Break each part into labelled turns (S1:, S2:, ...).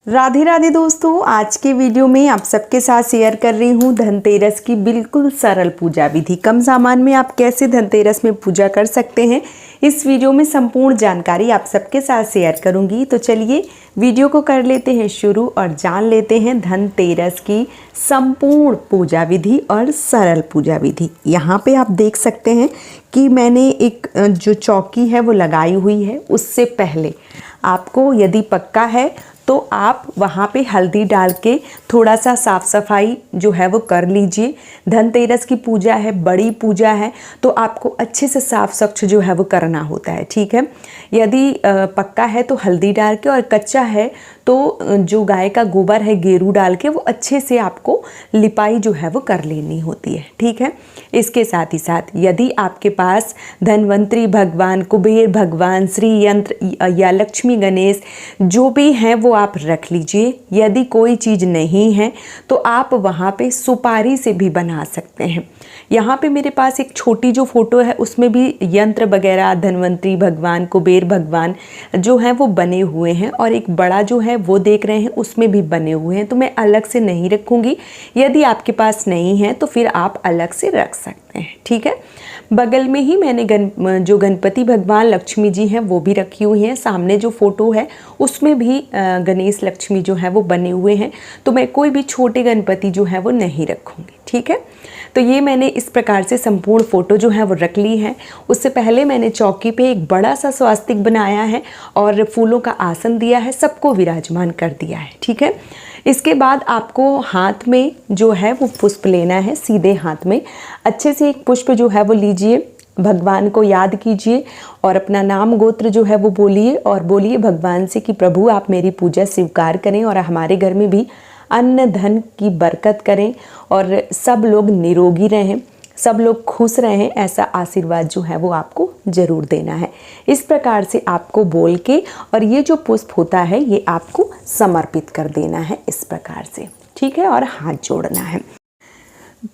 S1: राधे राधे दोस्तों, आज के वीडियो में आप सबके साथ शेयर कर रही हूँ धनतेरस की बिल्कुल सरल पूजा विधि। कम सामान में आप कैसे धनतेरस में पूजा कर सकते हैं, इस वीडियो में संपूर्ण जानकारी आप सबके साथ शेयर करूँगी। तो चलिए वीडियो को कर लेते हैं शुरू और जान लेते हैं धनतेरस की संपूर्ण पूजा विधि और सरल पूजा विधि। यहाँ पे आप देख सकते हैं कि मैंने एक जो चौकी है वो लगाई हुई है। उससे पहले आपको यदि पक्का है तो आप वहाँ पे हल्दी डाल के थोड़ा सा साफ़ सफाई जो है वो कर लीजिए। धनतेरस की पूजा है, बड़ी पूजा है, तो आपको अच्छे से साफ़ स्वच्छ जो है वो करना होता है, ठीक है। यदि पक्का है तो हल्दी डाल के, और कच्चा है तो जो गाय का गोबर है गेरू डाल के वो अच्छे से आपको लिपाई जो है वो कर लेनी होती है, ठीक है। इसके साथ ही साथ यदि आपके पास धनवंतरी भगवान, कुबेर भगवान, श्री यंत्र या लक्ष्मी गणेश जो भी हैं वो आप रख लीजिए। यदि कोई चीज़ नहीं है तो आप वहाँ पे सुपारी से भी बना सकते हैं। यहाँ पे मेरे पास एक छोटी जो फोटो है उसमें भी यंत्र वगैरह धनवंतरी भगवान, कुबेर भगवान जो हैं वो बने हुए हैं, और एक बड़ा जो है वो देख रहे हैं उसमें भी बने हुए हैं, तो मैं अलग से नहीं रखूँगी। यदि आपके पास नहीं है तो फिर आप अलग से रख सकते हैं, ठीक है। बगल में ही मैंने जो गणपति भगवान, लक्ष्मी जी हैं वो भी रखी हुई हैं। सामने जो फोटो है उसमें भी गणेश लक्ष्मी जो है वो बने हुए हैं, तो मैं कोई भी छोटे गणपति जो है वो नहीं रखूँगी, ठीक है। तो ये मैंने इस प्रकार से संपूर्ण फ़ोटो जो है वो रख ली है। उससे पहले मैंने चौकी पे एक बड़ा सा स्वास्तिक बनाया है और फूलों का आसन दिया है, सबको विराजमान कर दिया है, ठीक है। इसके बाद आपको हाथ में जो है वो पुष्प लेना है, सीधे हाथ में अच्छे से एक पुष्प जो है वो लीजिए, भगवान को याद कीजिए और अपना नाम गोत्र जो है वो बोलिए, और बोलिए भगवान से कि प्रभु आप मेरी पूजा स्वीकार करें और हमारे घर में भी अन्न धन की बरकत करें और सब लोग निरोगी रहें, सब लोग खुश रहें, ऐसा आशीर्वाद जो है वो आपको ज़रूर देना है। इस प्रकार से आपको बोल के, और ये जो पुष्प होता है ये आपको समर्पित कर देना है इस प्रकार से, ठीक है, और हाथ जोड़ना है।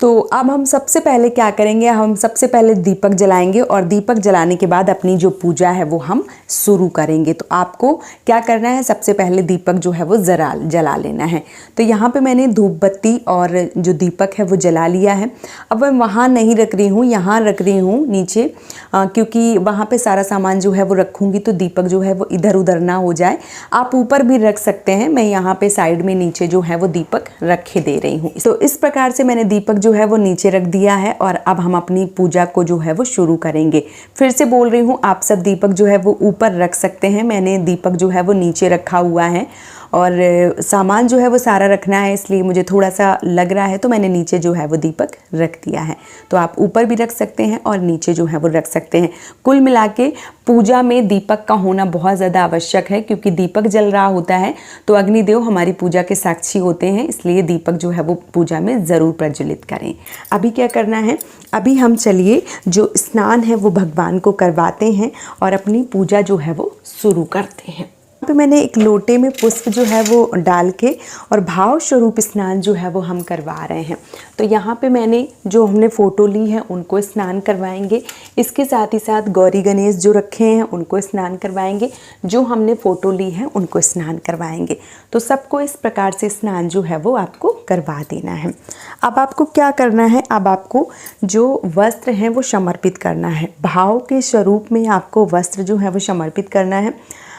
S1: तो अब हम सबसे पहले क्या करेंगे, हम सबसे पहले दीपक जलाएंगे और दीपक जलाने के बाद अपनी जो पूजा है वो हम शुरू करेंगे। तो आपको क्या करना है, सबसे पहले दीपक जो है वो जला लेना है। तो यहाँ पे मैंने धूप बत्ती और जो दीपक है वो जला लिया है। अब मैं वहाँ नहीं रख रही हूँ, यहाँ रख रही हूँ नीचे, क्योंकि वहाँ पे सारा सामान जो है वो रखूँगी तो दीपक जो है वो इधर उधर ना हो जाए। आप ऊपर भी रख सकते हैं, मैं यहाँ पे साइड में नीचे जो है वो दीपक रखे दे रही हूँ। तो इस प्रकार से मैंने दीपक जो है वो नीचे रख दिया है और अब हम अपनी पूजा को जो है वो शुरू करेंगे। फिर से बोल रही हूँ, आप सब दीपक जो है वो ऊपर रख सकते हैं, मैंने दीपक जो है वो नीचे रखा हुआ है और सामान जो है वो सारा रखना है, इसलिए मुझे थोड़ा सा लग रहा है तो मैंने नीचे जो है वो दीपक रख दिया है। तो आप ऊपर भी रख सकते हैं और नीचे जो है वो रख सकते हैं। कुल मिला के पूजा में दीपक का होना बहुत ज़्यादा आवश्यक है, क्योंकि दीपक जल रहा होता है तो अग्निदेव हमारी पूजा के साक्षी होते हैं, इसलिए दीपक जो है वो पूजा में ज़रूर प्रज्वलित करें। अभी क्या करना है, अभी हम चलिए जो स्नान है वो भगवान को करवाते हैं और अपनी पूजा जो है वो शुरू करते हैं। तो मैंने एक लोटे में पुष्प जो है वो डाल के और भाव स्वरूप स्नान जो है वो हम करवा रहे हैं। तो यहाँ पे मैंने जो हमने फ़ोटो ली है उनको स्नान करवाएंगे, इसके साथ ही साथ गौरी गणेश जो रखे हैं उनको स्नान करवाएंगे, जो हमने फ़ोटो ली है उनको स्नान करवाएंगे। तो सबको इस प्रकार से स्नान जो है वो आपको करवा देना है। अब आपको क्या करना है, अब आपको जो वस्त्र हैं वो समर्पित करना है, भाव के स्वरूप में आपको वस्त्र जो है वो समर्पित करना है।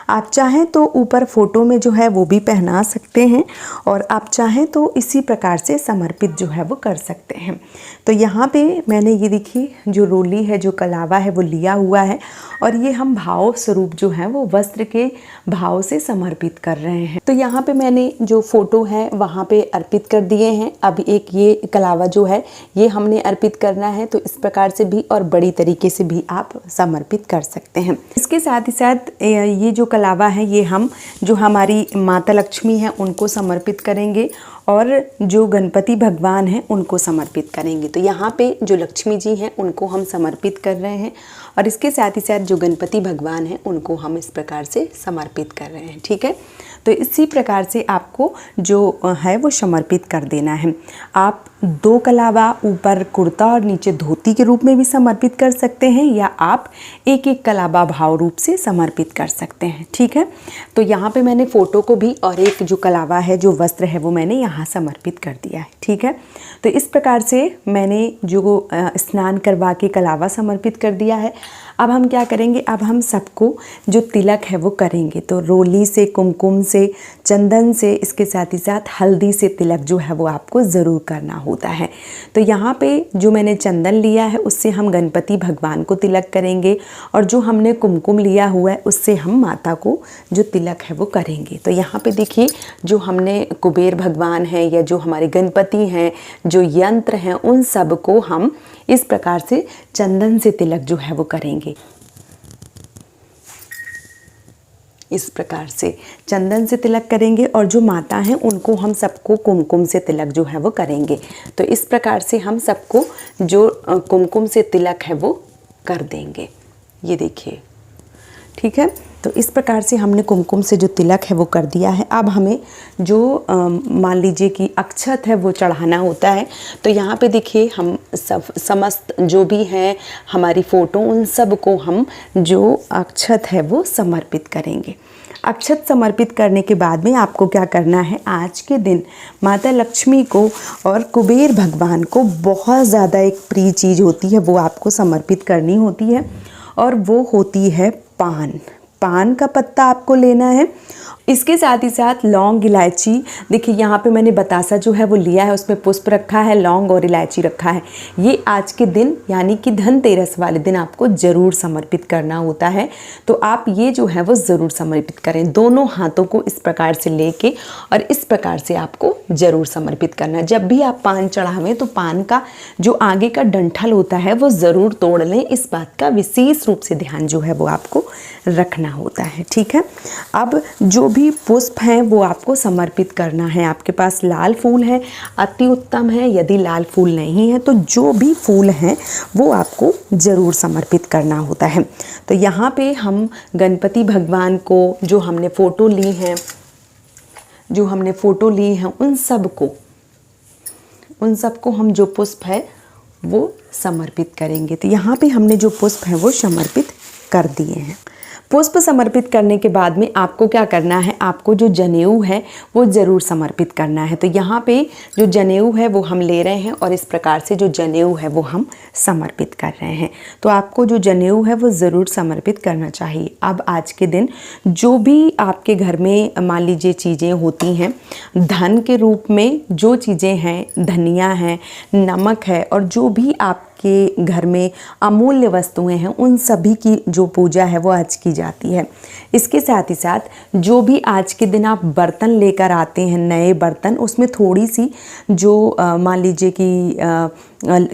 S1: आप चाहें तो ऊपर फोटो में जो है वो भी पहना सकते हैं और आप चाहें तो इसी प्रकार से समर्पित जो है वो कर सकते हैं। तो यहाँ पे मैंने ये देखिए जो रोली है, जो कलावा है वो लिया हुआ है और ये हम भाव स्वरूप जो है वो वस्त्र के भाव से समर्पित कर रहे हैं। तो यहाँ पे मैंने जो फोटो है वहाँ पे अर्पित कर दिए हैं। अब एक ये कलावा जो है ये हमने अर्पित करना है, तो इस प्रकार से भी और बड़ी तरीके से भी आप समर्पित कर सकते हैं। इसके साथ ही साथ ये जो कलावा है ये हम जो हमारी माता लक्ष्मी है उनको समर्पित करेंगे और जो गणपति भगवान हैं उनको समर्पित करेंगे। तो यहाँ पे जो लक्ष्मी जी हैं उनको हम समर्पित कर रहे हैं और इसके साथ ही साथ जो गणपति भगवान हैं उनको हम इस प्रकार से समर्पित कर रहे हैं, ठीक है। तो इसी प्रकार से आपको जो है वो समर्पित कर देना है। आप 2 कलावा ऊपर कुर्ता और नीचे धोती के रूप में भी समर्पित कर सकते हैं, या आप एक एक कलावा भाव रूप से समर्पित कर सकते हैं। ठीक है, तो यहाँ पे मैंने फ़ोटो को भी और एक जो कलावा है, जो वस्त्र है, वो मैंने यहाँ समर्पित कर दिया है। ठीक है, तो इस प्रकार से मैंने जो स्नान करवा के कलावा समर्पित कर दिया है। अब हम क्या करेंगे, अब हम सबको जो तिलक है वो करेंगे। तो रोली से, कुमकुम से, चंदन से, इसके साथ ही साथ हल्दी से तिलक जो है वो आपको ज़रूर करना होता है। तो यहाँ पे जो मैंने चंदन लिया है उससे हम गणपति भगवान को तिलक करेंगे, और जो हमने कुमकुम लिया हुआ है उससे हम माता को जो तिलक है वो करेंगे। तो यहाँ पे देखिए, जो हमने कुबेर भगवान हैं या जो हमारे गणपति हैं, जो यंत्र हैं, उन सब को हम इस प्रकार से चंदन से तिलक जो है वो करेंगे। इस प्रकार से चंदन से तिलक करेंगे, और जो माता हैं उनको हम सबको कुमकुम से तिलक जो है वो करेंगे। तो इस प्रकार से हम सबको जो कुमकुम से तिलक है वो कर देंगे। ये देखिए, ठीक है, तो इस प्रकार से हमने कुमकुम से जो तिलक है वो कर दिया है। अब हमें जो मान लीजिए कि अक्षत है वो चढ़ाना होता है। तो यहाँ पे देखिए, हम समस्त जो भी हैं हमारी फ़ोटो, उन सब को हम जो अक्षत है वो समर्पित करेंगे। अक्षत समर्पित करने के बाद में आपको क्या करना है, आज के दिन माता लक्ष्मी को और कुबेर भगवान को बहुत ज़्यादा एक प्रिय चीज़ होती है, वो आपको समर्पित करनी होती है, और वो होती है पान। पान का पत्ता आपको लेना है। इसके साथ ही साथ लौंग, इलायची, देखिए यहाँ पे मैंने बतासा जो है वो लिया है, उसमें पुष्प रखा है, लौंग और इलायची रखा है। ये आज के दिन यानी कि धनतेरस वाले दिन आपको ज़रूर समर्पित करना होता है। तो आप ये जो है वो ज़रूर समर्पित करें, दोनों हाथों को इस प्रकार से लेके, और इस प्रकार से आपको ज़रूर समर्पित करना है। जब भी आप पान चढ़ावें तो पान का जो आगे का डंठल होता है वो ज़रूर तोड़ लें। इस बात का विशेष रूप से ध्यान जो है वो आपको रखना होता है। ठीक है, अब जो भी पुष्प हैं वो आपको समर्पित करना है। आपके पास लाल फूल है, अति उत्तम है। यदि लाल फूल नहीं है तो जो भी फूल हैं वो आपको ज़रूर समर्पित करना होता है। तो यहाँ पे हम गणपति भगवान को जो हमने फ़ोटो ली हैं उन सबको हम जो पुष्प है वो समर्पित करेंगे। तो यहाँ पे हमने जो पुष्प है वो समर्पित कर दिए हैं। पुष्प समर्पित करने के बाद में आपको क्या करना है, आपको जो जनेऊ है वो ज़रूर समर्पित करना है। तो यहाँ पे जो जनेऊ है वो हम ले रहे हैं, और इस प्रकार से जो जनेऊ है वो हम समर्पित कर रहे हैं। तो आपको जो जनेऊ है वो ज़रूर समर्पित करना चाहिए। अब आज के दिन जो भी आपके घर में मान लीजिए चीज़ें होती हैं, धन के रूप में जो चीज़ें हैं, धनिया है, नमक है, और जो भी आप के घर में अमूल्य वस्तुएं हैं, उन सभी की जो पूजा है वो आज की जाती है। इसके साथ ही साथ जो भी आज के दिन आप बर्तन लेकर आते हैं, नए बर्तन, उसमें थोड़ी सी जो मान लीजिए कि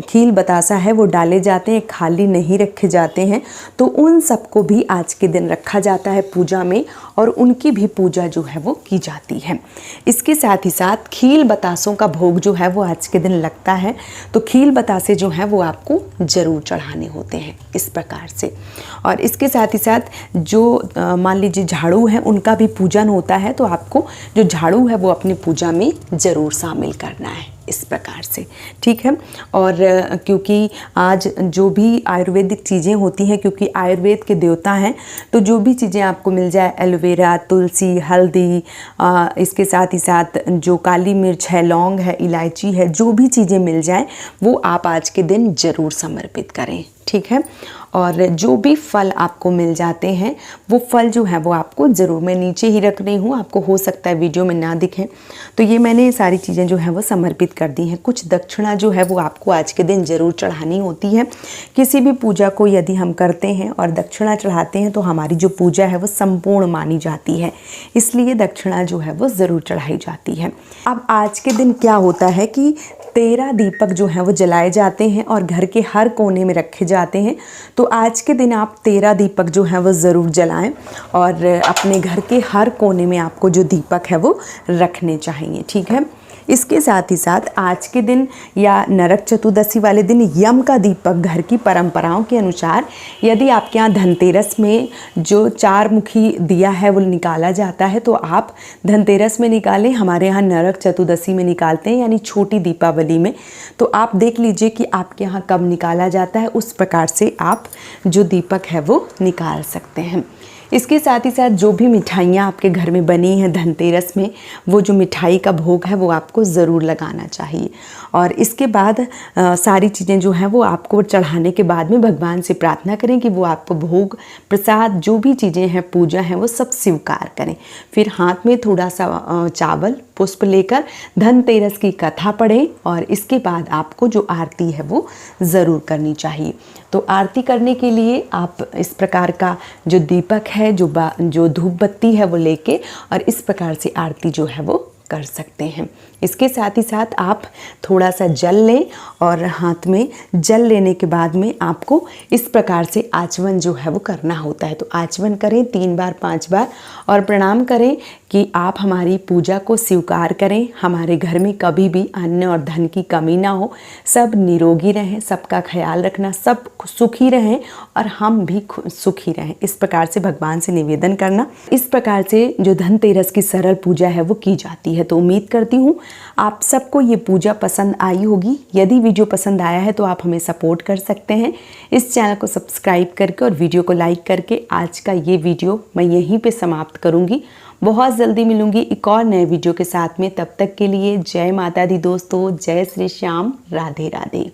S1: खील बतासा है वो डाले जाते हैं, खाली नहीं रखे जाते हैं। तो उन सबको भी आज के दिन रखा जाता है पूजा में, और उनकी भी पूजा जो है वो की जाती है। इसके साथ ही साथ खील बतासों का भोग जो है वो आज के दिन लगता है। तो खील बतासे जो हैं वो आपको ज़रूर चढ़ाने होते हैं इस प्रकार से। और इसके साथ ही साथ जो मान लीजिए झाड़ू है, उनका भी पूजन होता है। तो आपको जो झाड़ू है वो अपनी पूजा में ज़रूर शामिल करना है इस प्रकार से। ठीक है, और क्योंकि आज जो भी आयुर्वेदिक चीज़ें होती हैं, क्योंकि आयुर्वेद के देवता हैं, तो जो भी चीज़ें आपको मिल जाए, एलोवेरा, तुलसी, हल्दी, इसके साथ ही साथ जो काली मिर्च है, लौंग है, इलायची है, जो भी चीज़ें मिल जाए वो आप आज के दिन ज़रूर समर्पित करें। ठीक है, और जो भी फल आपको मिल जाते हैं वो फल जो है वो आपको ज़रूर, मैं नीचे ही रख रही हूँ, आपको हो सकता है वीडियो में ना दिखें, तो ये मैंने सारी चीज़ें जो है वो समर्पित कर दी हैं। कुछ दक्षिणा जो है वो आपको आज के दिन ज़रूर चढ़ानी होती है। किसी भी पूजा को यदि हम करते हैं और दक्षिणा चढ़ाते हैं तो हमारी जो पूजा है वो संपूर्ण मानी जाती है, इसलिए दक्षिणा जो है वो ज़रूर चढ़ाई जाती है। अब आज के दिन क्या होता है कि 13 दीपक जो हैं वो जलाए जाते हैं और घर के हर कोने में रखे जाते हैं। तो आज के दिन आप 13 दीपक जो हैं वो ज़रूर जलाएं, और अपने घर के हर कोने में आपको जो दीपक है वो रखने चाहिए। ठीक है, इसके साथ ही साथ आज के दिन या नरक चतुर्दशी वाले दिन यम का दीपक घर की परंपराओं के अनुसार यदि आपके यहाँ धनतेरस में जो 4 मुखी दिया है वो निकाला जाता है तो आप धनतेरस में निकालें। हमारे यहाँ नरक चतुर्दशी में निकालते हैं यानी छोटी दीपावली में। तो आप देख लीजिए कि आपके यहाँ कब निकाला जाता है, उस प्रकार से आप जो दीपक है वो निकाल सकते हैं। इसके साथ ही साथ जो भी मिठाइयाँ आपके घर में बनी हैं धनतेरस में, वो जो मिठाई का भोग है वो आपको ज़रूर लगाना चाहिए। और इसके बाद सारी चीज़ें जो हैं वो आपको चढ़ाने के बाद में भगवान से प्रार्थना करें कि वो आपको भोग प्रसाद जो भी चीज़ें हैं पूजा हैं वो सब स्वीकार करें। फिर हाथ में थोड़ा सा चावल पुष्प लेकर धनतेरस की कथा पढ़ें और इसके बाद आपको जो आरती है वो ज़रूर करनी चाहिए। तो आरती करने के लिए आप इस प्रकार का जो दीपक है जो धूप बत्ती है वो लेके और इस प्रकार से आरती जो है वो कर सकते हैं। इसके साथ ही साथ आप थोड़ा सा जल लें और हाथ में जल लेने के बाद में आपको इस प्रकार से आचमन जो है वो करना होता है। तो आचमन करें 3 बार 5 बार और प्रणाम करें कि आप हमारी पूजा को स्वीकार करें, हमारे घर में कभी भी अन्न और धन की कमी ना हो, सब निरोगी रहें, सबका ख्याल रखना, सब सुखी रहें और हम भी सुखी रहें। इस प्रकार से भगवान से निवेदन करना। इस प्रकार से जो धनतेरस की सरल पूजा है वो की जाती है। तो उम्मीद करती हूँ आप सबको ये पूजा पसंद आई होगी। यदि वीडियो पसंद आया है तो आप हमें सपोर्ट कर सकते हैं इस चैनल को सब्सक्राइब करके और वीडियो को लाइक करके। आज का ये वीडियो मैं यहीं पे समाप्त करूँगी। बहुत जल्दी मिलूंगी एक और नए वीडियो के साथ में। तब तक के लिए जय माता दी दोस्तों, जय श्री श्याम, राधे राधे।